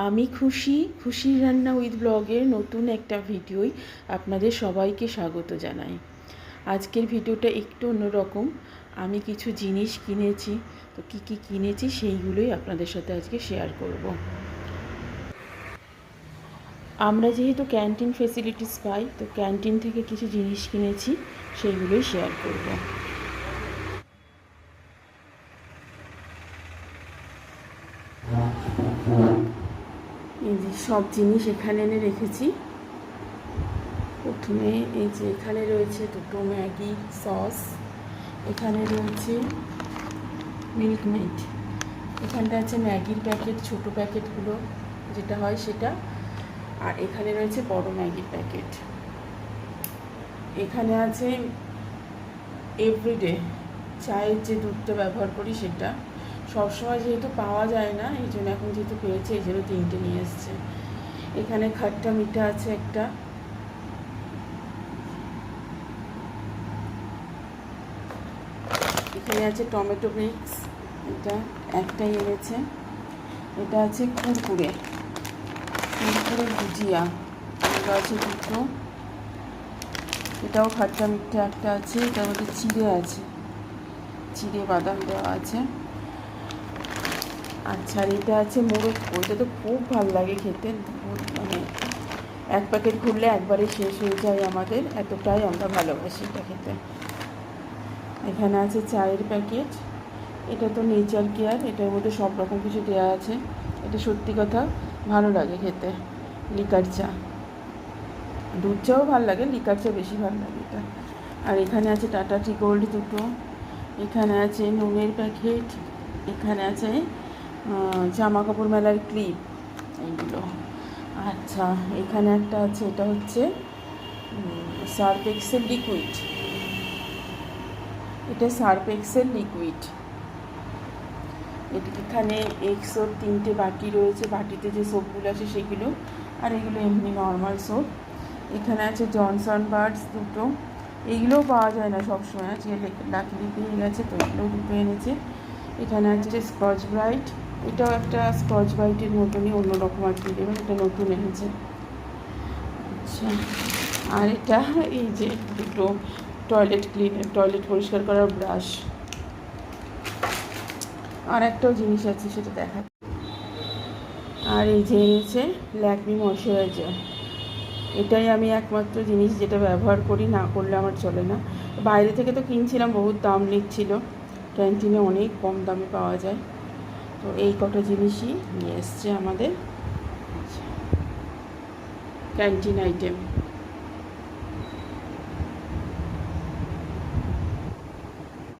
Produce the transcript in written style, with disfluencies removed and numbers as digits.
আমি খুশি খুশির রান্না উইথ ব্লগের নতুন একটা ভিডিওয় আপনাদের সবাইকে স্বাগত জানাই। আজকের ভিডিওটা একটু অন্যরকম। আমি কিছু জিনিস কিনেছি, তো কী কী কিনেছি সেইগুলোই আপনাদের সাথে আজকে শেয়ার করব। আমরা যেহেতু ক্যান্টিন ফেসিলিটিস পাই, তো ক্যান্টিন থেকে কিছু জিনিস কিনেছি, সেইগুলোই শেয়ার করব। এই যে সব জিনিস এখানে এনে রেখেছি। প্রথমে এই যে এখানে রয়েছে দুটো ম্যাগি সস, এখানে রয়েছে মিল্ক মেড, এখানটা আছে ম্যাগির প্যাকেট, ছোটো প্যাকেটগুলো যেটা হয় সেটা, আর এখানে রয়েছে বড় ম্যাগির প্যাকেট। এখানে আছে এভরিডে চায়ের যে দুধটা ব্যবহার করি সেটা, সবসময় যেহেতু পাওয়া যায় না, এই জন্য এখন যেহেতু পেয়েছে এই জন্য 3টে নিয়ে এসছে। এখানে খাট্টা মিঠা আছে একটা, এখানে আছে টমেটো মিক্স, এটা একটাই এনেছে। এটা আছে কুরকুরে ভুজিয়া, এটা আছে দুটো, এটাও খাট্টা মিঠা একটা আছে, এটার মধ্যে চিড়ে আছে, চিড়ে বাদাম দেওয়া আছে। আচ্ছা, আর এটা আছে মোরগ, ওইটা তো খুব ভালো লাগে খেতে, মানে এক প্যাকেট ঘুরলে একবারে শেষ হয়ে যায় আমাদের, এতটাই আমরা ভালোবাসি এটা খেতে। এখানে আছে চায়ের প্যাকেট, এটা তো নেচার কেয়ার, এটার মধ্যে সব রকম কিছু দেওয়া আছে, এটা সত্যি কথা ভালো লাগে খেতে। লিকার চা, দুধ চাও ভালো লাগে, লিকার চা বেশি ভালো লাগে এটা। আর এখানে আছে টাটা টি গোল্ড দুটো, এখানে আছে নুনের প্যাকেট, এখানে আছে জামা কাপড় মেলার ক্লিপ এইগুলো। আচ্ছা, এখানে একটা আছে, এটা হচ্ছে সার্ফ এক্সেল লিকুইড, এটা সার্ফ এক্সেল লিকুইড। এখানে এক্সোর 3টে বাটি রয়েছে, বাটিতে যে সোপগুলো আছে সেগুলো, আর এগুলো এমনি নর্মাল সোপ। এখানে আছে জনসন বার্ডস দুটো, এইগুলোও পাওয়া যায় না সবসময়, আজকে লাকিলি পেয়ে গেছে, তো এগুলোও দুটো এনেছে। এখানে আছে স্কচ ব্রাইট, এটাও একটা স্কচ ব্রাইটের মতনই, অন্যরকম আর কি দেবেন, এটা নতুন এনেছে। আচ্ছা, আর এটা এই যে দুটো টয়লেট পরিষ্কার করার ব্রাশ। আর একটাও জিনিস আছে সেটা দেখা। আর এই যে এনেছে ল্যাকমি ময়শ্চারাইজার, এটাই আমি একমাত্র জিনিস যেটা ব্যবহার করি, না করলে আমার চলে না। বাইরে থেকে তো কিনছিলাম, বহুত দাম নিচ্ছিল, ক্যান্টিনে অনেক কম দামে পাওয়া যায়, তো এই কটা জিনিসই নিয়ে এসছে আমাদের ক্যান্টিন আইটেম।